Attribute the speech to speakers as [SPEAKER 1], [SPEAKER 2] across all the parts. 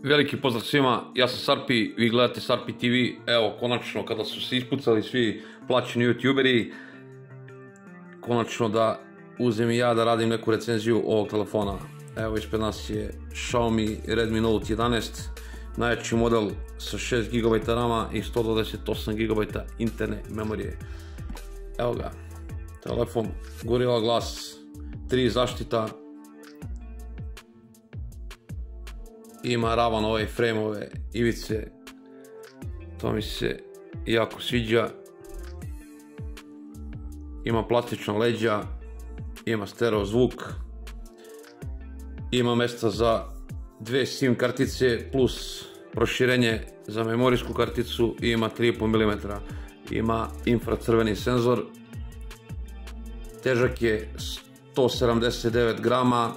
[SPEAKER 1] Veliki pozdrav svima, ja sam Sarpi, vi gledate Sarpi TV. Evo, konačno kada su se ispucali svi plaćeni youtuberi, konačno da uzem i ja da radim neku recenziju ovog telefona. Evo, ispred nas je Xiaomi Redmi Note 11, najjači model sa 6 GB RAM i 128 GB interne memorije. Evo ga, telefon Gorilla Glass 3 zaštita. Ima ravan ove frame-ove ivice, to mi se jako sviđa. Ima plastična leđa, ima stereo zvuk, ima mjesta za dve SIM kartice plus proširenje za memorijsku karticu i ima 3,5 mm. Ima infracrveni senzor, težak je 179 grama,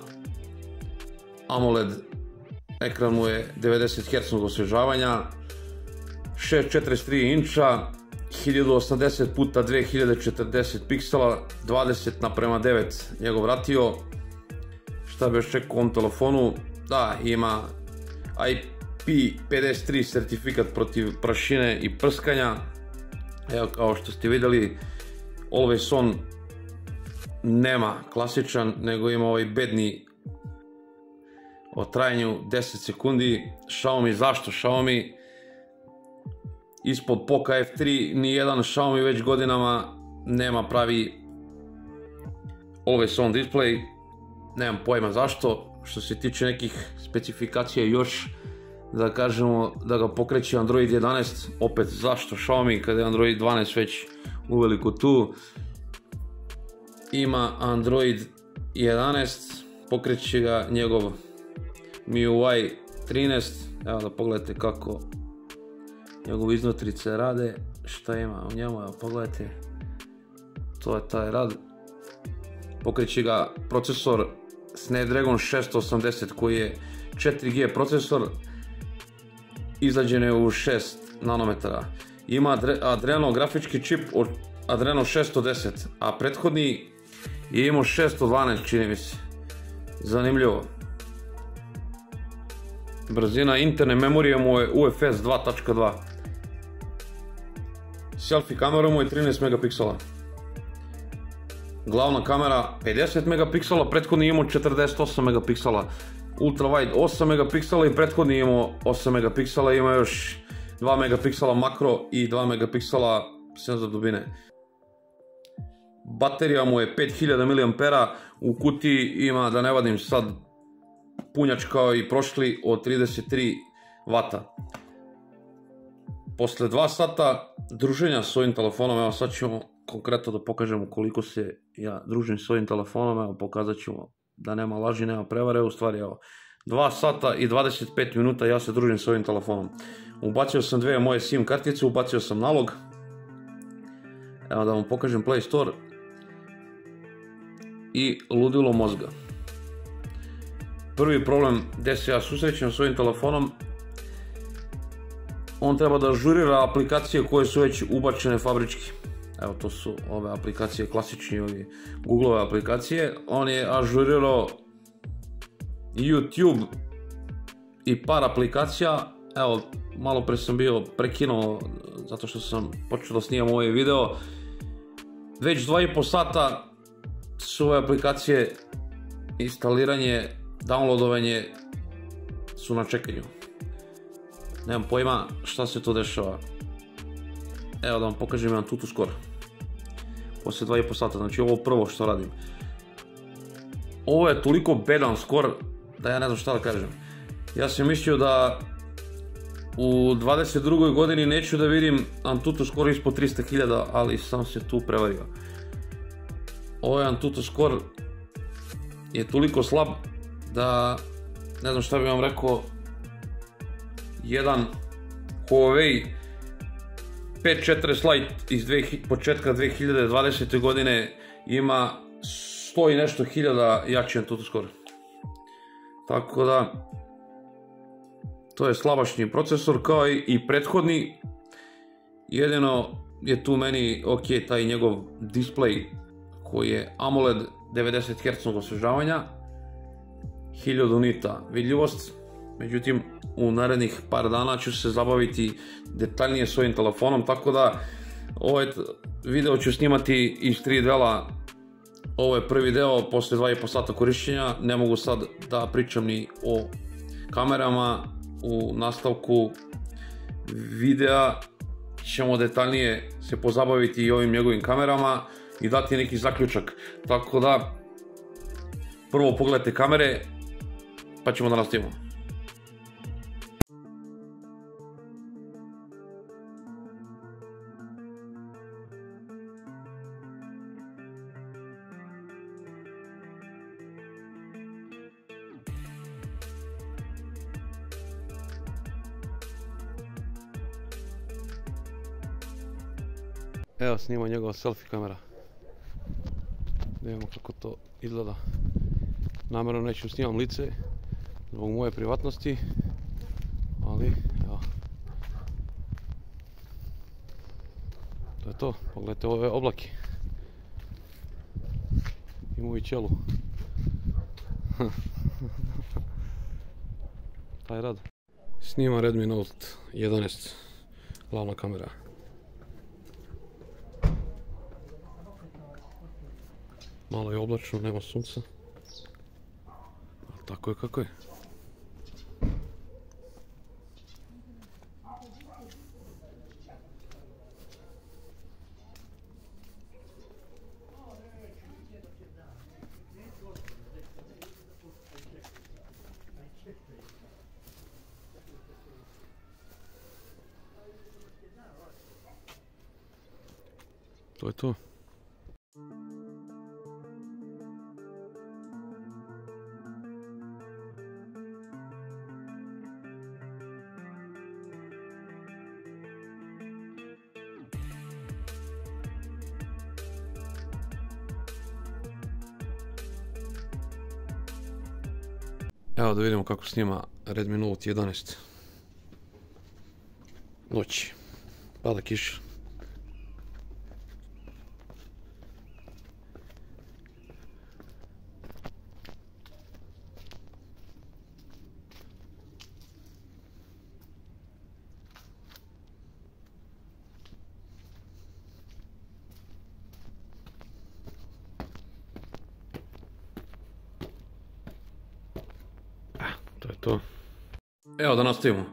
[SPEAKER 1] AMOLED ekran mu je 90 Hz osvježavanja, 6,43 inča, 1080 x 2040 piksela, 20:9 njegov ratio. Šta bi još čekao u ovom telefonu? Da, ima IP53 certifikat protiv prašine i prskanja. Evo, kao što ste vidjeli, Always On nema klasičan, nego ima ovaj bedni o trajanju 10 sekundi. Xiaomi, zašto Xiaomi? Ispod Poco F3 nijedan Xiaomi već godinama nema pravi Always On display, nemam pojma zašto. Što se tiče nekih specifikacija još da kažemo da ga pokreće Android 11, opet zašto Xiaomi kada je Android 12 već uveliko tu. Ima Android 11, pokreće ga njegov MIUI 13, evo da pogledajte kako njegove iznutrice rade, šta ima u njemu, evo pogledajte, to je taj rad. Pokreće ga procesor Snapdragon 680 koji je 4G procesor, izrađen je u 6 nanometara. Ima Adreno grafički čip od Adreno 610, a prethodni je imao 612, čini mi se. Zanimljivo. Brzina interne memorije mu je UFS 2.2. Selfie kamera mu je 13 megapiksela. Glavna kamera 50 megapiksela, prethodni je imao 48 megapiksela. Ultrawide 8 megapiksela i prethodni je imao 8 megapiksela. Ima još 2 megapiksela makro i 2 megapiksela senzor dubine. Baterija mu je 5000 mAh, u kutiji ima, da ne vadim sad, punjač kao i prošli od 33 W. Posle 2 sata druženja s ovim telefonom, evo sad ćemo konkretno da pokažemo koliko se ja družim s ovim telefonom, evo pokazat ćemo da nema laži, nema prevare, u stvari evo 2 sata i 25 minuta ja se družim s ovim telefonom. Ubacio sam dve moje SIM kartice, ubacio sam nalog, evo da vam pokažem Play Store i ludilo mozga. Prvi problem gdje se ja susrećem s ovim telefonom, on treba da ažurira aplikacije koje su već ubačene fabrički. Evo, to su ove aplikacije, klasični ovi Googleove aplikacije. On je ažurirao YouTube i par aplikacija. Evo, malo pre sam bio prekinuo zato što sam počeo da snimam ovaj video. Već 2,5 sata su ove aplikacije, instaliranje, downloadovanje su na čekanju. Nemam pojma šta se to dešava. Evo da vam pokažem jedan Antutu Score. Posle 2,5 sata, znači ovo prvo što radim. Ovo je toliko bedan skor da ja ne znam šta da kažem. Ja sam mislio da u 22. godini neću da vidim Antutu Score ispod 300.000, ali sam se tu prevario. Ovo je Antutu Score je toliko slab da ne znam šta bih vam rekao. Jedan Huawei P40 Lite iz početka 2020. godine ima 100 i nešto hiljada jači Antutu Score. Tako da to je slabašnji procesor kao i prethodni. Jedino je tu meni ok taj njegov display koji je AMOLED 90 Hz osvježavanja, 1000 nita vidljivost. međutim u narednih par dana ću se zabaviti detaljnije s ovim telefonom, tako da ovaj video ću snimati iz 3 dela. Ovo je prvi deo posle 2,5 sata korišćenja, ne mogu sad da pričam ni o kamerama. U nastavku videa ćemo detaljnije se pozabaviti i ovim njegovim kamerama i dati neki zaključak, tako da prvo pogledajte kamere pa ćemo da nastavimo. Evo snima njegova selfie kamera. Da vidimo kako to izgleda. Namjerno neću snimam lice zbog moje privatnosti, ali evo. To je to, pogledajte ove oblake. Imaju i ćelu. Taj rad. Snima Redmi Note 11, glavna kamera. Malo je oblačno, nema sunca. Tako je kako je. To je to. Evo da vidimo kako snima Redmi Note 11. Noć. Pada kiša. To je to. Evo da nastavimo.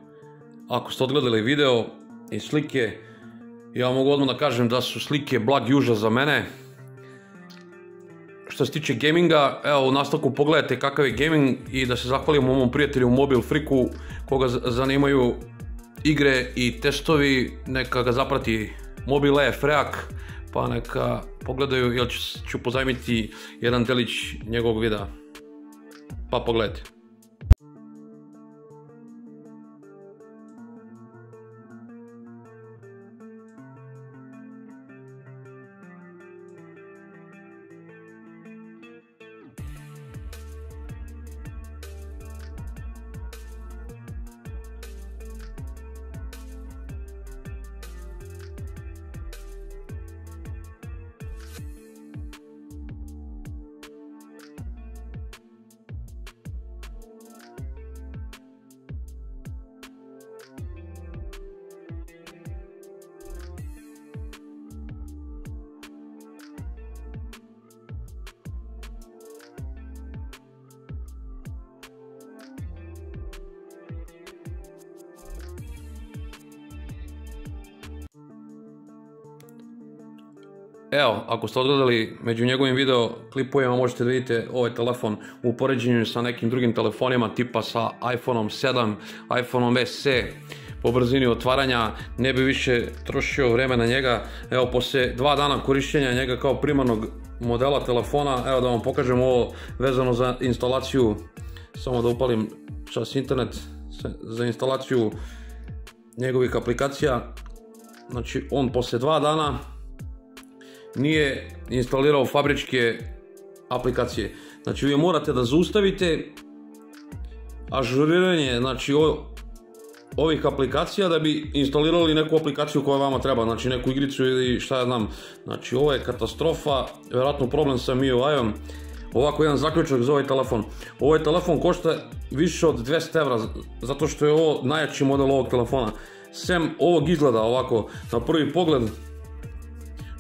[SPEAKER 1] Ako ste odgledali video i slike, ja mogu odmah da kažem da su slike blagi užas za mene. Što se tiče gaminga, evo u nastavku pogledajte kakav je gaming i da se zahvalim mom prijatelju Mobil Freaku koga zanimaju igre i testovi, neka ga zaprati Mobile Freak pa neka pogledaju jer ću pozajmiti jedan delić njegovog videa. Pa pogledajte. Evo, ako ste odgledali među njegovim video klipovima možete da vidite ovaj telefon u poređenju sa nekim drugim telefonima tipa sa iPhoneom 7, iPhoneom SE. Po brzini otvaranja ne bi više trošio vreme na njega. Evo, posle 2 dana korišćenja njega kao primarnog modela telefona, evo da vam pokažem ovo vezano za instalaciju. Samo da upalim čas internet za instalaciju njegovih aplikacija. Znači, on posle 2 dana nije instalirao fabričke aplikacije. Znači vi morate da zaustavite ažuriranje ovih aplikacija da bi instalirali neku aplikaciju koja vama treba, znači neku igricu ili šta ja znam. Znači ovo je katastrofa, vjerojatno problem sa MIUI-om. ovako jedan zaključak za ovaj telefon. Ovaj telefon košta više od 200 evra, zato što je ovo najjači model ovog telefona. Sem ovog izgleda ovako, na prvi pogled,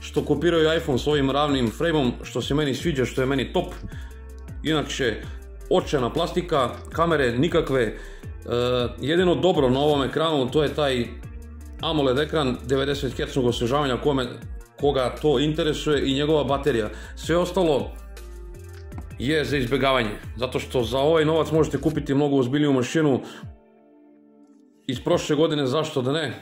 [SPEAKER 1] što kopiraju iPhone s ovim ravnim frame-om, što se meni sviđa, što je meni top. Inače, očajna plastika, kamere nikakve. Jedino dobro na ovom ekranu, to je taj AMOLED ekran 90 Hz osvježavanja, koga to interesuje, i njegova baterija. Sve ostalo je za izbjegavanje, zato što za ovaj novac možete kupiti mnogo ozbiljniju mašinu iz prošle godine, zašto da ne.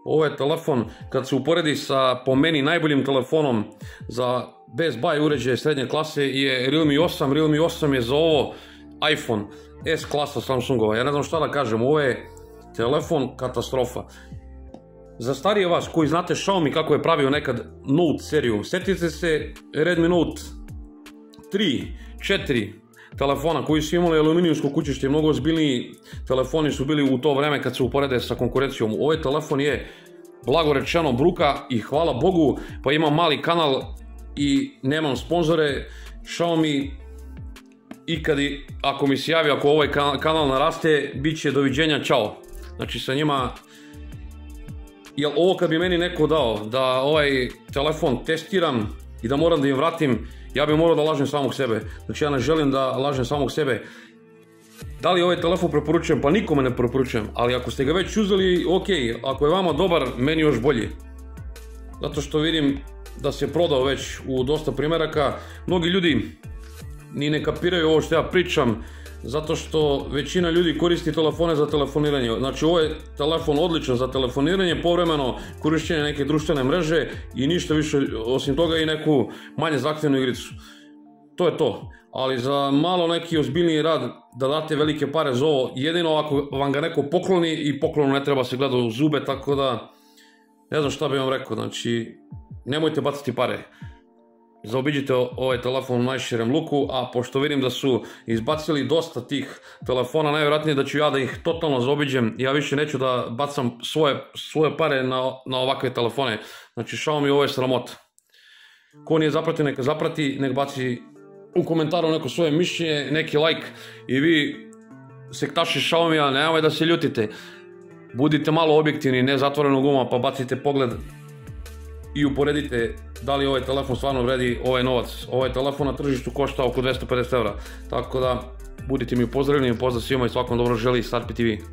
[SPEAKER 1] Ovaj telefon, kad se uporedi sa, po meni, najboljim telefonom za Best Buy uređaje srednje klase, je Realme 8. Realme 8 je za ovo iPhone S klasa Samsungova. Ja ne znam šta da kažem, ovo je telefon katastrofa. Za starije vas koji znate Xiaomi kako je pravio nekad Note seriju, sjetite se Redmi Note 3, 4 telefona koji su imali aluminijumsko kućište, mnogo ozbiljniji telefoni su bili u to vreme kad se uporede sa konkurencijom. Ovaj telefon je, blago rečeno, bruka i hvala Bogu, pa imam mali kanal i nemam sponzore. Xiaomi, ikad, ako mi se javi, ako ovaj kanal naraste, bit će doviđenja, čao. Znači sa njima, jer ovo kad bi meni neko dao da ovaj telefon testiram i da moram da im vratim, ja bih morao da lažem samog sebe. Znači ja ne želim da lažem samog sebe. Da li ovaj telefon preporučujem? Pa nikome ne preporučujem, ali ako ste ga već uzeli, ok, ako je vama dobar, meni još bolji. Zato što vidim da se prodao već u dosta primjeraka. Mnogi ljudi ni ne kapiraju ovo što ja pričam, zato što većina ljudi koristi telefone za telefoniranje. Znači ovo je telefon odličan za telefoniranje, povremeno korištenje neke društvene mreže i ništa više osim toga, i neku manje zahtjevnu igricu. To je to. Ali za malo neki ozbiljniji rad, da date velike pare za ovo, jedino ako vam ga neko pokloni, i poklonu ne treba se gleda u zube, tako da ne znam šta bih vam rekao. Znači nemojte baciti pare. Zaobiđite ovaj telefon u najširem luku, a pošto vidim da su izbacili dosta tih telefona, najvjerojatnije da ću ja da ih totalno zaobiđem. Ja više neću da bacam svoje pare na ovakve telefone. Znači Xiaomi, ovo je sramota. Ko nije zapratio, neka zaprati, nek baci u komentaru neko svoje mišljenje, neki like, i vi sektaši Xiaomija, nemoj da se ljutite. Budite malo objektivni, ne zatvorenog uma, pa bacite pogled i uporedite da li ovaj telefon stvarno vredi ovaj novac. Ovaj telefon na tržištu košta oko 250 evra. Tako da budite mi pozdravljeni, pozdrav svima i svakom dobro želi, Starpi TV.